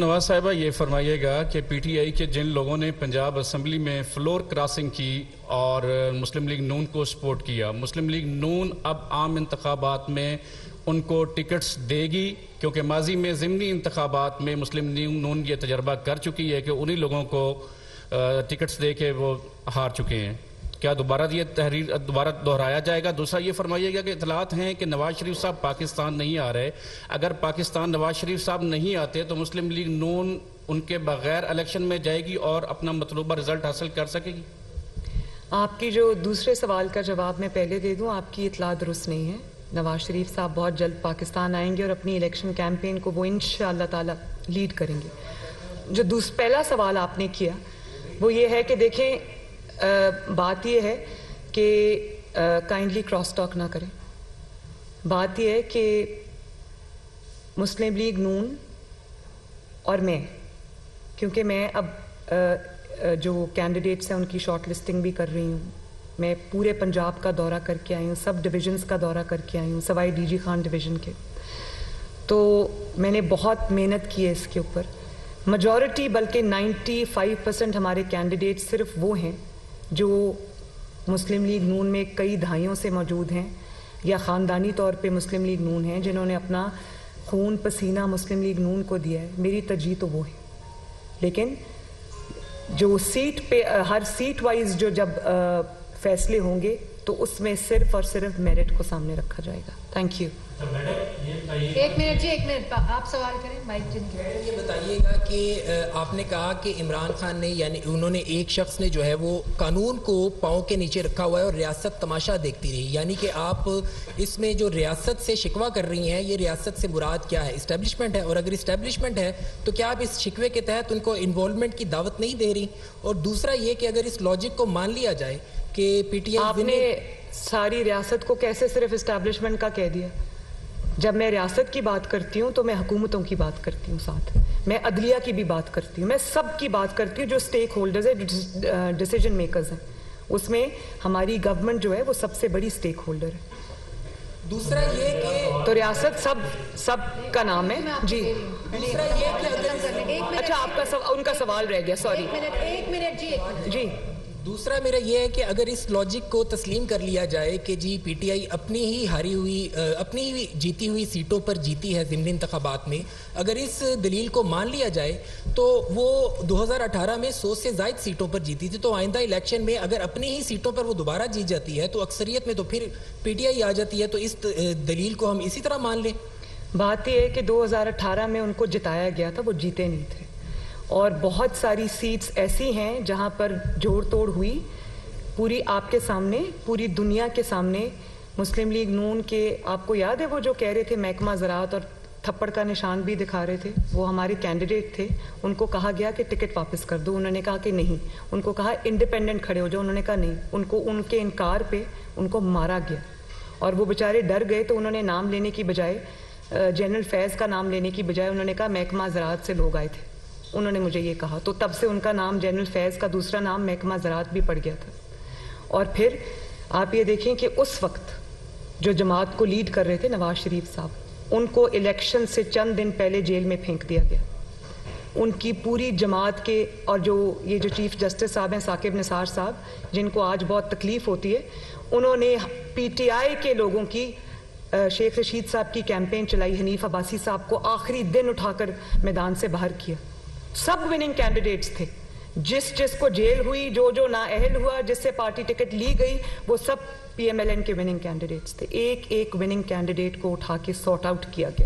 नवाज साहिबा, ये फरमाइएगा कि पीटीआई के जिन लोगों ने पंजाब असम्बली में फ्लोर क्रॉसिंग की और मुस्लिम लीग नून को सपोर्ट किया, मुस्लिम लीग नून अब आम इंतखाबात में उनको टिकट्स देगी? क्योंकि माजी में ज़िमनी इंतखाबात में मुस्लिम लीग नून ये तजर्बा कर चुकी है कि उन्हीं लोगों को टिकट्स दे के वो हार चुके हैं। क्या दोबारा ये तहरीर दोबारा दोहराया जाएगा? दूसरा ये फरमाइएगा कि इतलात हैं कि नवाज शरीफ साहब पाकिस्तान नहीं आ रहे। अगर पाकिस्तान नवाज शरीफ साहब नहीं आते तो मुस्लिम लीग नून उनके बगैर इलेक्शन में जाएगी और अपना मतलूबा रिजल्ट हासिल कर सकेगी। आपकी जो दूसरे सवाल का जवाब मैं पहले दे दूं, आपकी इतला दुरुस्त नहीं है। नवाज शरीफ साहब बहुत जल्द पाकिस्तान आएंगे और अपनी इलेक्शन कैंपेन को वो इंशाअल्लाह ताला लीड करेंगे। जो पहला सवाल आपने किया वो ये है कि देखें, बात यह है कि काइंडली क्रॉस टॉक ना करें। बात यह है कि मुस्लिम लीग नून और मैं, क्योंकि मैं अब जो कैंडिडेट्स हैं उनकी शॉर्ट लिस्टिंग भी कर रही हूँ, मैं पूरे पंजाब का दौरा करके आई हूँ, सब डिविजन्स का दौरा करके आई हूँ, सवाई डीजी खान डिवीज़न के। तो मैंने बहुत मेहनत की है इसके ऊपर। मेजॉरिटी बल्कि 95% हमारे कैंडिडेट सिर्फ वो हैं जो मुस्लिम लीग नून में कई दहाइयों से मौजूद हैं या ख़ानदानी तौर पे मुस्लिम लीग नून हैं, जिन्होंने अपना खून पसीना मुस्लिम लीग नून को दिया है। मेरी तरजीह तो वो है, लेकिन जो सीट पे हर सीट वाइज जो जब फैसले होंगे तो उसमें सिर्फ और सिर्फ मेरिट को सामने रखा जाएगा। Thank you. एक मिनट जी, एक मिनट, आप सवाल करें। माइक ये बताइएगा कि आपने कहा कि इमरान खान ने, यानी उन्होंने, एक शख्स ने जो है वो कानून को पांव के नीचे रखा हुआ है और रियासत तमाशा देखती रही, यानी कि आप इसमें जो रियासत से शिकवा कर रही हैं, ये रियासत से मुराद क्या है? इस्टेब्लिशमेंट है? और अगर इस्टेब्लिशमेंट है तो क्या आप इस शिकवे के तहत उनको इन्वॉल्वमेंट की दावत नहीं दे रही? और दूसरा ये कि अगर इस लॉजिक को मान लिया जाए कि पीटीआई, आपने सारी रियासत को कैसे सिर्फ इस्टेब्लिशमेंट का कह दिया? जब मैं रियासत की बात करती हूँ तो मैं हुकूमतों की बात करती हूँ, साथ मैं अदलिया की भी बात करती हूँ, मैं सब की बात करती हूँ जो स्टेक होल्डर्स है, डिसीजन मेकर्स हैं। उसमें हमारी गवर्नमेंट जो है वो सबसे बड़ी स्टेक होल्डर है। दूसरा ये कि तो रियासत सब का नाम है जी। दूसरा ये कि अच्छा, आपका उनका सवाल रह गया, सॉरी। एक मिनट जी। दूसरा मेरा यह है कि अगर इस लॉजिक को तस्लीम कर लिया जाए कि जी पीटीआई अपनी ही जीती हुई सीटों पर जीती है ज़िमनी इंतखाबात में, अगर इस दलील को मान लिया जाए तो वो 2018 में 100 से ज़ायद सीटों पर जीती थी, तो आइंदा इलेक्शन में अगर अपनी ही सीटों पर वो दोबारा जीत जाती है तो अक्सरियत में तो फिर पीटीआई आ जाती है। तो इस दलील को हम इसी तरह मान लें? बात यह है कि 2018 में उनको जिताया गया था, वो जीते नहीं थे, और बहुत सारी सीट्स ऐसी हैं जहां पर जोड़ तोड़ हुई पूरी आपके सामने, पूरी दुनिया के सामने। मुस्लिम लीग नून के, आपको याद है वो जो कह रहे थे महकमा ज़राअत और थप्पड़ का निशान भी दिखा रहे थे, वो हमारे कैंडिडेट थे। उनको कहा गया कि टिकट वापस कर दो, उन्होंने कहा कि नहीं। उनको कहा इंडिपेंडेंट खड़े हो जाओ, उन्होंने कहा नहीं। उनको उनके इनकार पे उनको मारा गया और वो बेचारे डर गए, तो उन्होंने नाम लेने की बजाय, जनरल फैज़ का नाम लेने की बजाय उन्होंने कहा महकमा ज़राअत से लोग आए थे, उन्होंने मुझे ये कहा। तो तब से उनका नाम जनरल फैज़ का दूसरा नाम महकमा ज़राअत भी पड़ गया था। और फिर आप ये देखें कि उस वक्त जो जमात को लीड कर रहे थे नवाज शरीफ साहब, उनको इलेक्शन से चंद दिन पहले जेल में फेंक दिया गया। उनकी पूरी जमात के, और ये जो चीफ जस्टिस साहब हैं साकिब निसार साहब, जिनको आज बहुत तकलीफ होती है, उन्होंने पीटीआई के लोगों की, शेख रशीद साहब की कैंपेन चलाई, हनीफ अब्बासी साहब को आखिरी दिन उठाकर मैदान से बाहर किया। सब विनिंग कैंडिडेट्स थे, जिसको जेल हुई, जो नाअहल हुआ, जिससे पार्टी टिकट ली गई, वो सब पीएमएलएन के विनिंग कैंडिडेट्स थे। एक विनिंग कैंडिडेट को उठा के सॉर्ट आउट किया गया।